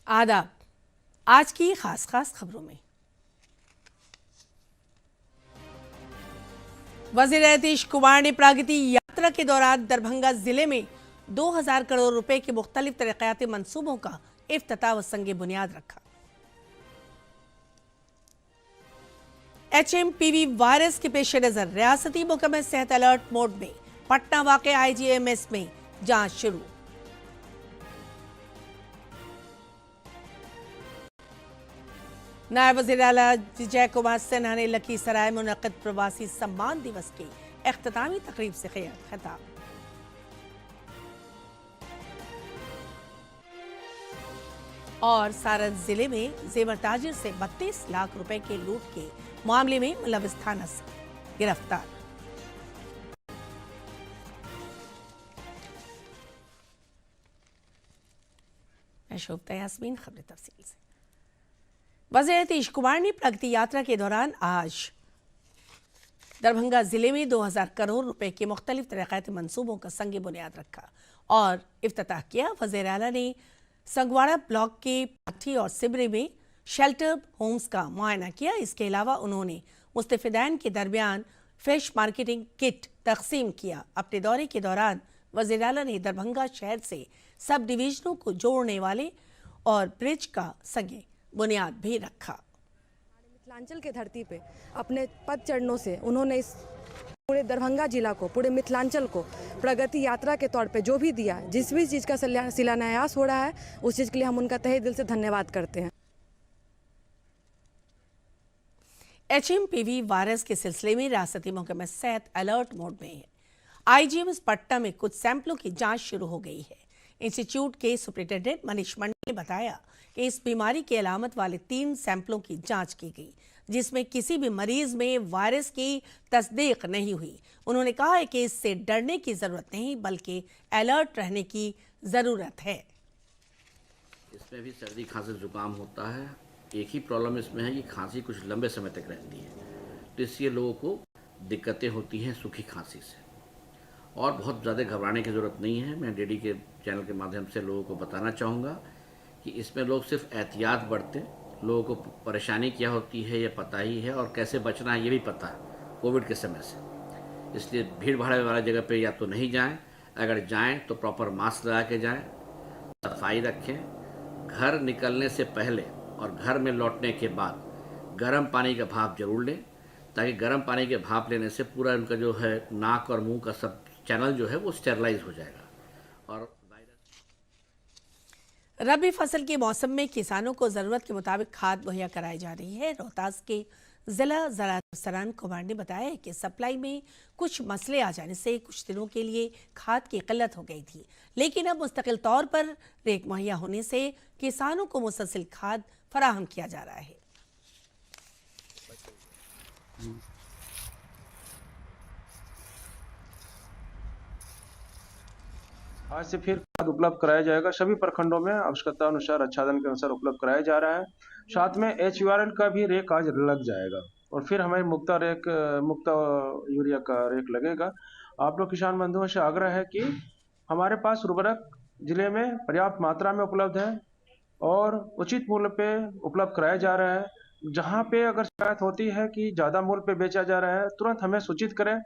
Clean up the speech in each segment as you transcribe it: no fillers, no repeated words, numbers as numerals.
आदाब। आज की खास खबरों में वजीर नीतीश कुमार ने प्रगति यात्रा के दौरान दरभंगा जिले में 2000 करोड़ रुपए के मुख्तलिफ तरक्याती मंसूबों का इफ्तिताह व संगे बुनियाद रखा। HMPV वायरस के पेश नजर रियासती महकमा सेहत अलर्ट मोड में, पटना वाक़े IGMS में जांच शुरू। नायब वज़ीर आला विजय कुमार सिन्हा ने लखीसराय में मुनक़िद प्रवासी सम्मान दिवस की इख्तितामी तकरीब से किया खिताब। और सारण जिले में जेवर ताजिर से 32 लाख रुपए के लूट के मामले में मुलव्विस थाना से गिरफ्तार। मैं शोभता यास्मीन, खबरें तफसील से। वज़ीर नीतीश कुमार ने प्रगति यात्रा के दौरान आज दरभंगा जिले में 2000 करोड़ रुपए के मुख्तलिफ तरक्याती मंसूबों का संग बुनियाद रखा और इफ्तिताह किया। वज़ीर आला ने संगवाड़ा ब्लॉक के पाठी और सिबरी में शेल्टर होम्स का मुआयना किया। इसके अलावा उन्होंने मुस्तफिदैन के दरमियान फिश मार्केटिंग किट तकसीम किया। अपने दौरे के दौरान वज़ीर आला ने दरभंगा शहर से सब डिवीजनों को जोड़ने वाले और ब्रिज का संगे बुनियाद भी रखा। मिथिलांचल के धरती पे अपने पद चरणों से उन्होंने इस पूरे दरभंगा जिला को, पूरे मिथिलांचल को प्रगति यात्रा के तौर पे जो भी दिया, जिस भी चीज़ का शिलान्यास हो रहा है, उस चीज़ के लिए हम उनका तहे दिल से धन्यवाद करते हैं। HMPV वायरस के सिलसिले में रियासती महकमा सेहत अलर्ट मोड में है। IGMS पटना में कुछ सैंपलों की जांच शुरू हो गई है। इंस्टीट्यूट के सुपरिटेंडेंट मनीष मंडल ने बताया कि इस बीमारी की अलामत वाले 3 सैंपलों की जांच की गई, जिसमें किसी भी मरीज में वायरस की तस्दीक नहीं हुई। उन्होंने कहा है कि इससे डरने की जरूरत नहीं, बल्कि अलर्ट रहने की जरूरत है। इसमें भी सर्दी खांसी जुकाम होता है। एक ही प्रॉब्लम इसमें है कि खांसी कुछ लंबे समय तक रहती है, तो इसलिए लोगों को दिक्कतें होती हैं सूखी खांसी से। और बहुत ज़्यादा घबराने की ज़रूरत नहीं है। मैं DD के चैनल के माध्यम से लोगों को बताना चाहूँगा कि इसमें लोग सिर्फ एहतियात बरतें। लोगों को परेशानी क्या होती है ये पता ही है, और कैसे बचना है ये भी पता है कोविड के समय से। इसलिए भीड़ भाड़ वाली जगह पे या तो नहीं जाएं, अगर जाएं तो प्रॉपर मास्क लगा के जाएं, सफाई रखें। घर निकलने से पहले और घर में लौटने के बाद गर्म पानी का भाप जरूर लें, ताकि गर्म पानी के भाप लेने से पूरा उनका जो है नाक और मुंह का सब चैनल जो है वो स्टेरलाइज हो जाएगा। और रबी फसल के मौसम में किसानों को जरूरत के मुताबिक खाद मुहैया कराई जा रही है। रोहतास के जिला ज़राअत अफसरान कुमार ने बताया कि सप्लाई में कुछ मसले आ जाने से कुछ दिनों के लिए खाद की किल्लत हो गई थी, लेकिन अब मुस्तकिल तौर पर रेक मुहैया होने से किसानों को मुसलसल खाद फराहम किया जा रहा है। आज से फिर खाद उपलब्ध कराया जाएगा। सभी प्रखंडों में आवश्यकता अनुसार, आच्छादन के अनुसार उपलब्ध कराया जा रहा है। साथ में HURL का भी रेक आज लग जाएगा, और फिर हमें मुक्ता यूरिया का रेक लगेगा। आप लोग किसान बंधुओं से आग्रह है कि हमारे पास उर्वरक जिले में पर्याप्त मात्रा में उपलब्ध है और उचित मूल्य पे उपलब्ध कराया जा रहा है। जहाँ पे अगर शिकायत होती है कि ज़्यादा मूल्य पे बेचा जा रहा है, तुरंत हमें सूचित करें।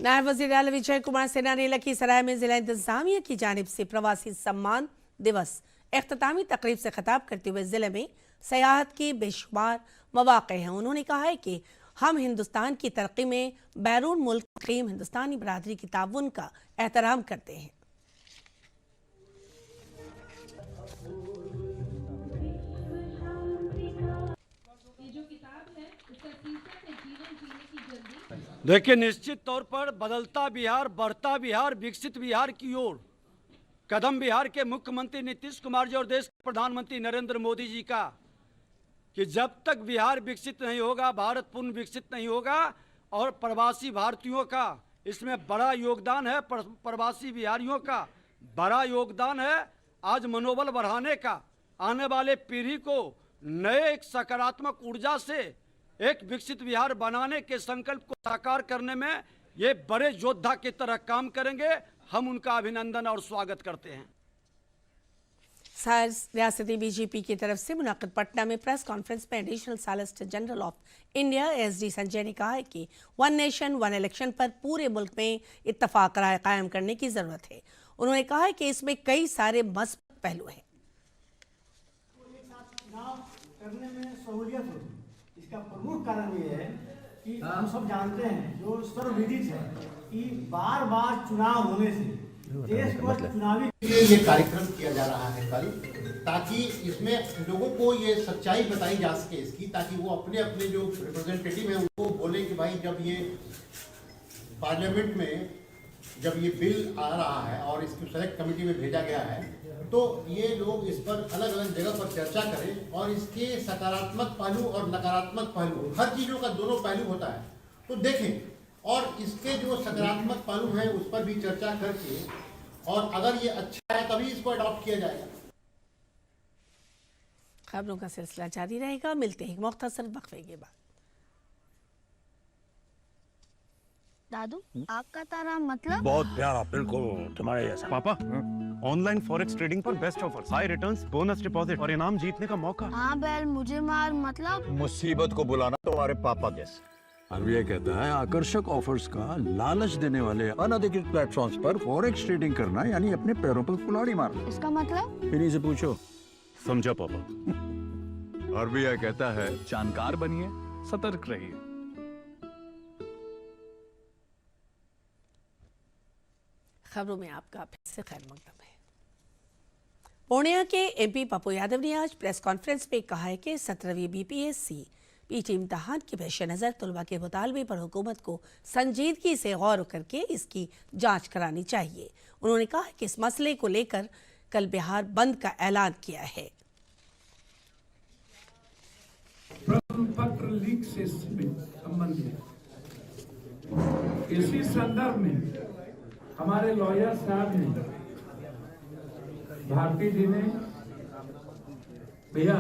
नायब वज़ीर आला विजय कुमार सिन्हा ने लखीसराय में जिला इंतजामिया की जानिब से प्रवासी सम्मान दिवस इख्तितामी तकरीब से खिताब करते हुए जिले में सयाहत के बेशुमार मौक़े हैं। उन्होंने कहा है कि हम हिंदुस्तान की तरक्की में बैरून मुल्क मुक़ीम हिंदुस्तानी बरादरी की ताउन का एहतराम करते हैं। देखिए, निश्चित तौर पर बदलता बिहार, बढ़ता बिहार, विकसित बिहार की ओर कदम बिहार के मुख्यमंत्री नीतीश कुमार जी और देश के प्रधानमंत्री नरेंद्र मोदी जी का, कि जब तक बिहार विकसित नहीं होगा, भारत पूर्ण विकसित नहीं होगा। और प्रवासी भारतीयों का इसमें बड़ा योगदान है, प्रवासी बिहारियों का बड़ा योगदान है आज मनोबल बढ़ाने का, आने वाले पीढ़ी को नए एक सकारात्मक ऊर्जा से एक विकसित बिहार बनाने के संकल्प को साकार करने में ये बड़े योद्धा की तरह काम करेंगे। हम उनका अभिनंदन और स्वागत करते हैं। रियासती बीजेपी की तरफ से मुनाकिद पटना में प्रेस कॉन्फ्रेंस में additional solicitor general of India SD Sanjay ने कहा है कि वन नेशन वन इलेक्शन पर पूरे मुल्क में इत्तफाक राय कायम करने की जरूरत है। उन्होंने कहा है कि इसमें कई सारे मस्बत पहलू हैं। चुनाव करने में सहूलियत होती, इसका प्रमुख कारण ये है कि हम सब जानते हैं, जो सर्वविदित है कि बार बार चुनाव होने से देश को चुनावी ये कार्यक्रम किया जा रहा है कल, ताकि इसमें लोगों को ये सच्चाई बताई जा सके इसकी, ताकि वो अपने अपने जो रिप्रेजेंटेटिव हैं उनको बोले कि भाई जब ये पार्लियामेंट में जब ये बिल आ रहा है और इसको सेलेक्ट कमेटी में भेजा गया है, तो ये लोग इस पर अलग अलग जगह पर चर्चा करें और इसके सकारात्मक पहलू और नकारात्मक पहलू, हर चीज़ों का दोनों पहलू होता है, तो देखें और इसके जो सकारात्मक पहलू हैं उस पर भी चर्चा करके, और अगर ये अच्छा है तभी इसको अडॉप्ट किया जाएगा। खबरों का सिलसिला जारी रहेगा। मिलते हैं मुख्तसर वक्फे के बाद। दादू, आग का तारा मतलब? बहुत प्यारा, बिल्कुल तुम्हारे जैसा। पापा, ऑनलाइन फॉरेक्स ट्रेडिंग पर best offers, high returns, bonus deposit और इनाम जीतने का मौका। हाँ बैल, मुझे मार मतलब? मुसीबत को बुलाना तुम्हारे पापा जैसे। आरबीआई कहता है आकर्षक ऑफर्स का लालच देने वाले अनधिकृत प्लेटफॉर्म्स पर फॉरेक्स ट्रेडिंग करना यानी अपने पैरों पर कुल्हाड़ी मारना। इसका मतलब? इन्हीं से पूछो। समझा पापा। आरबीआई कहता है जानकार बनिए, सतर्क रहिए। खबरों में आपका फिर से खैर मकदम है। पूर्णिया के एमपी पप्पू यादव ने आज प्रेस कॉन्फ्रेंस में कहा है कि 17वीं बीपीएससी पीटी इम्तहान के पेश नज़र तलबा के मुतालबे पर हुकूमत को संजीदगी से गौर करके इसकी जांच करानी चाहिए। उन्होंने कहा कि इस मसले को लेकर कल बिहार बंद का ऐलान किया है। प्रश्न पत्र लीक से संबंधित इसी संदर्भ में हमारे लॉयर साहब ने, भारती जी ने, भैया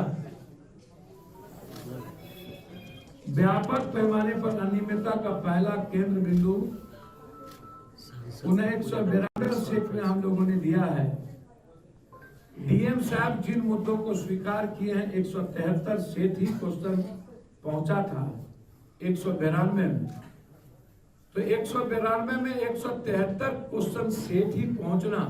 व्यापक पैमाने पर अनियमितता का पहला केंद्र बिंदु उन्हें 192 सेट में हम लोगों ने दिया है। डीएम साहब जिन मुद्दों को स्वीकार किए हैं, 173 सेट ही क्वेश्चन पहुंचा था 192 में, तो 192 में 173 क्वेश्चन सेट ही पहुंचना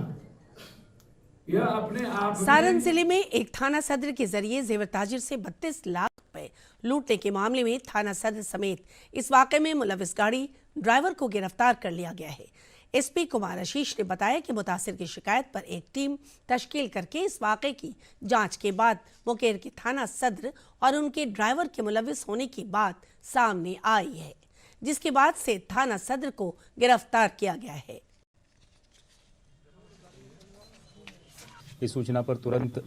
यह अपने आप। सारण जिले में एक थाना सदर के जरिए जेवर ताजिर से 32 लाख रुपए लूटने के मामले में थाना सदर समेत इस वाकये में मुलविस गाड़ी ड्राइवर को गिरफ्तार कर लिया गया है। एसपी कुमार आशीष ने बताया कि मुतासिर की शिकायत पर एक टीम तश्कील करके इस वाकये की जांच के बाद मुकेर के थाना सदर और उनके ड्राइवर के मुलविस होने की बात सामने आई है, जिसके बाद से थाना सदर को गिरफ्तार किया गया है। इस सूचना पर तुरंत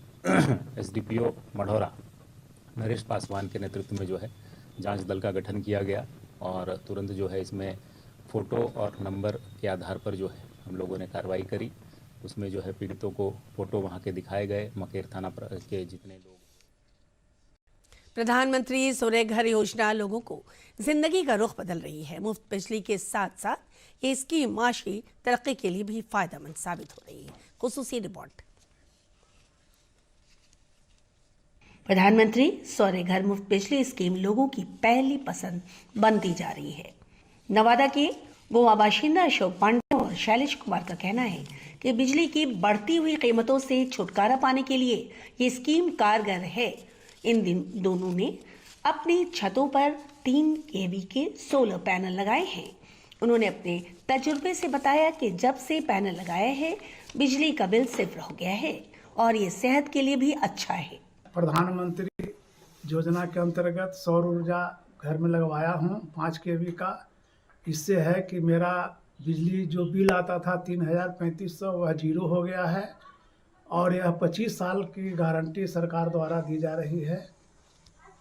एसडीपीओ मढ़ौरा नरेश पासवान के नेतृत्व में जो है जांच दल का गठन किया गया और तुरंत जो है इसमें फ़ोटो और नंबर के आधार पर जो है हम लोगों ने कार्रवाई करी। उसमें जो है पीड़ितों को फ़ोटो वहाँ के दिखाए गए। मकेर थाना के जितने लोग। प्रधानमंत्री सूर्य घर योजना लोगों को जिंदगी का रुख बदल रही है। मुफ्त बिजली के साथ साथ ये स्कीम माशी तरक्की के लिए भी फायदेमंद साबित हो रही है। खुसूसी रिपोर्ट। प्रधानमंत्री सौर घर मुफ्त बिजली स्कीम लोगों की पहली पसंद बनती जा रही है। नवादा के गोवा बाशिंदा अशोक पांडे और शैलेश कुमार का कहना है कि बिजली की बढ़ती हुई कीमतों से छुटकारा पाने के लिए ये स्कीम कारगर है। इन दोनों ने अपनी छतों पर 3 kV के सोलर पैनल लगाए हैं। उन्होंने अपने तजुर्बे से बताया कि जब से पैनल लगाए हैं बिजली का बिल सिफर हो गया है और ये सेहत के लिए भी अच्छा है। प्रधानमंत्री योजना के अंतर्गत सौर ऊर्जा घर में लगवाया हूँ 5 kV का। इससे है कि मेरा बिजली जो बिल आता था 3,3500 वह जीरो हो गया है और यह 25 साल की गारंटी सरकार द्वारा दी जा रही है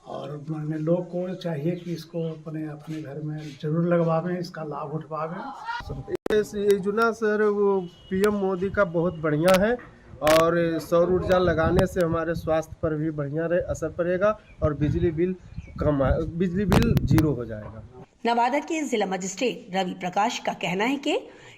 और मैंने लोग को चाहिए कि इसको अपने घर में जरूर लगवावें, इसका लाभ उठवावें। ये योजना सर वो पीएम मोदी का बहुत बढ़िया है और सौर ऊर्जा लगाने से हमारे स्वास्थ्य पर भी बढ़िया असर पड़ेगा और बिजली बिल जीरो हो जाएगा। नवादा के जिला मजिस्ट्रेट रवि प्रकाश का कहना है कि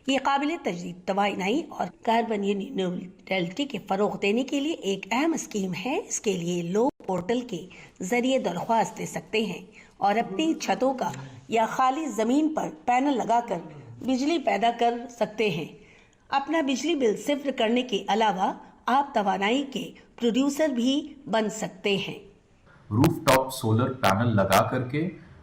ये काबिल तजदीद तवानाई और कार्बन न्यूट्रलिटी के फरोग देने के लिए एक अहम स्कीम है। इसके लिए लोग पोर्टल के जरिए दरख्वास्त दे सकते हैं और अपनी छतों का या खाली जमीन पर पैनल लगाकर बिजली पैदा कर सकते हैं। अपना बिजली बिल सिफर करने के अलावा आप तवानाई के प्रोड्यूसर भी बन सकते हैं। रूफटॉप सोलर पैनल लगा करके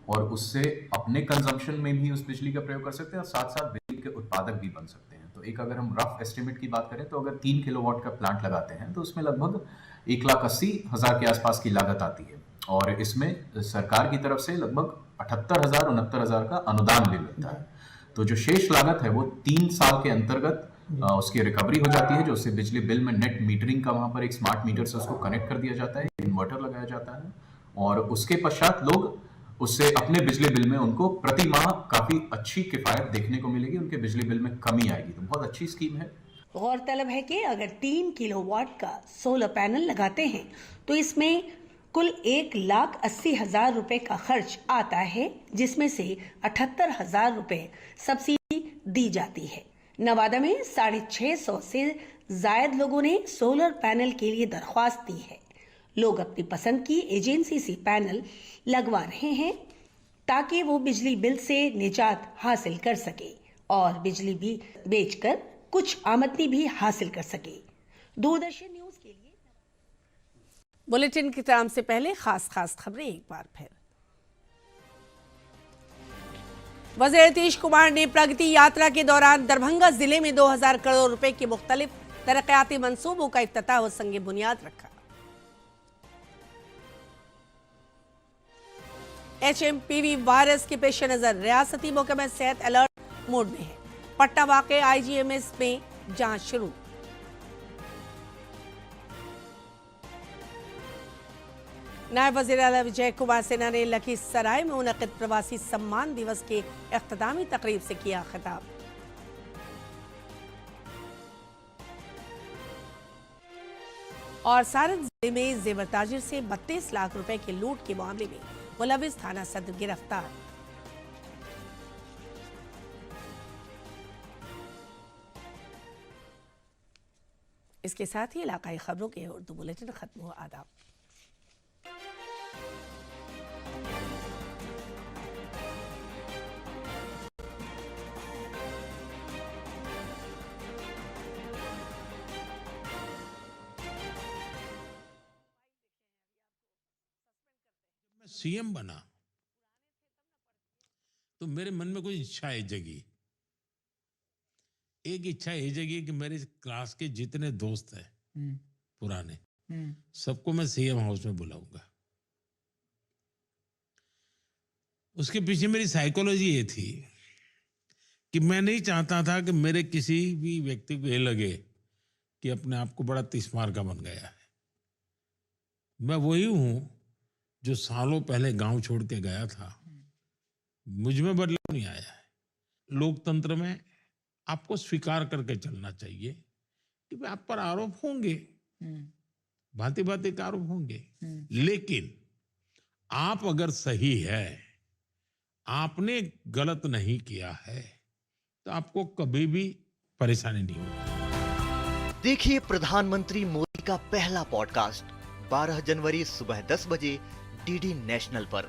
और उससे अपने कंजम्पशन में भी उस बिजली का प्रयोग कर सकते हैं और साथ साथ बिजली के उत्पादक भी बन सकते हैं। तो एक अगर हम रफ एस्टिमेट की बात करें तो अगर 3 किलोवाट का प्लांट लगाते हैं तो उसमें लगभग 1,80,000 के आसपास की लागत आती है और इसमें सरकार की तरफ से लगभग 78,000-69,000 का अनुदान भी मिलता है। तो जो शेष लागत है वो 3 साल के अंतर्गत उसकी रिकवरी हो जाती है, जो उससे बिजली बिल में नेट मीटरिंग का वहां पर एक स्मार्ट मीटर से उसको कनेक्ट कर दिया जाता है, इन्वर्टर लगाया जाता है और उसके पश्चात लोग उससे अपने बिजली बिल में उनको प्रति माह काफी अच्छी किफायत देखने को मिलेगी, उनके बिजली बिल में कमी आएगी। तो बहुत अच्छी स्कीम है। गौरतलब है कि अगर 3 किलोवाट का सोलर पैनल लगाते हैं तो इसमें कुल 1,80,000 रुपए का खर्च आता है, जिसमें से 78,000 रुपए सब्सिडी दी जाती है। नवादा में 650 से जायद लोगों ने सोलर पैनल के लिए दरख्वास्त दी है। लोग अपनी पसंद की एजेंसी से पैनल लगवा रहे हैं ताकि वो बिजली बिल से निजात हासिल कर सके और बिजली भी बेचकर कुछ आमदनी भी हासिल कर सके। दूरदर्शन न्यूज के लिए बुलेटिन के टाइम से पहले खास खबरें एक बार फिर। वज़ीर नीतीश कुमार ने प्रगति यात्रा के दौरान दरभंगा जिले में 2,000 करोड़ रुपए के मुख्तलिफ तरक्याती मंसूबों का इफ्तिताह व संग बुनियाद रखा। HMPV वायरस के पेश नजर रियासती महकमा सेहत अलर्ट मोड में है। पटना वाक़े IGMS में जांच शुरू। नायब वज़ीर आला विजय कुमार सिन्हा ने लखीसराय में मुनक़िद प्रवासी सम्मान दिवस के इख्तितामी तकरीब से किया खिताब। और सारण जिले में जेवर ताजिर से 32 लाख रुपए के लूट के मामले में मुलविस थाना सदर गिरफ्तार। इसके साथ ही इलाकाई खबरों के उर्दू बुलेटिन खत्म हुआ। आदाब। सीएम बना तो मेरे मन में कोई इच्छाएं जगी। एक इच्छा ये जगी कि मेरे क्लास के जितने दोस्त हैं पुराने, सबको मैं सीएम हाउस में बुलाऊंगा। उसके पीछे मेरी साइकोलॉजी ये थी कि मैं नहीं चाहता था कि मेरे किसी भी व्यक्ति को ये लगे कि अपने आप को बड़ा तिस्मार का बन गया है। मैं वही हूं जो सालों पहले गांव छोड़ के गया था। मुझ में बदलाव नहीं आया है। लोकतंत्र में आपको स्वीकार करके चलना चाहिए कि आप पर आरोप होंगे, भांति भांति के आरोप होंगे, लेकिन आप अगर सही है, आपने गलत नहीं किया है, तो आपको कभी भी परेशानी नहीं होगी। देखिए प्रधानमंत्री मोदी का पहला पॉडकास्ट 12 जनवरी सुबह 10 बजे डीडी नेशनल पर।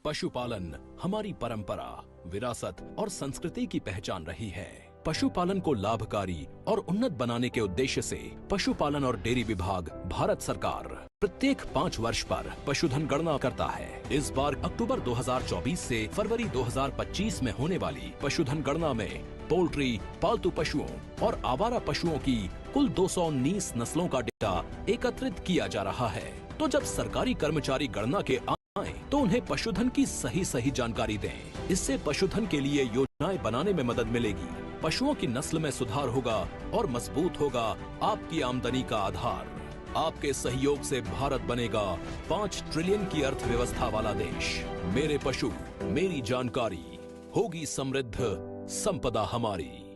पशुपालन हमारी परंपरा, विरासत और संस्कृति की पहचान रही है। पशुपालन को लाभकारी और उन्नत बनाने के उद्देश्य से पशुपालन और डेयरी विभाग भारत सरकार प्रत्येक 5 वर्ष पर पशुधन गणना करता है। इस बार अक्टूबर 2024 से फरवरी 2025 में होने वाली पशुधन गणना में पोल्ट्री, पालतू पशुओं और आवारा पशुओं की कुल 219 नस्लों का डेटा एकत्रित किया जा रहा है। तो जब सरकारी कर्मचारी गणना के आए तो उन्हें पशुधन की सही जानकारी दें। इससे पशुधन के लिए योजनाएं बनाने में मदद मिलेगी। पशुओं की नस्ल में सुधार होगा और मजबूत होगा आपकी आमदनी का आधार। आपके सहयोग से भारत बनेगा 5 ट्रिलियन की अर्थव्यवस्था वाला देश। मेरे पशु, मेरी जानकारी, होगी समृद्ध संपदा हमारी।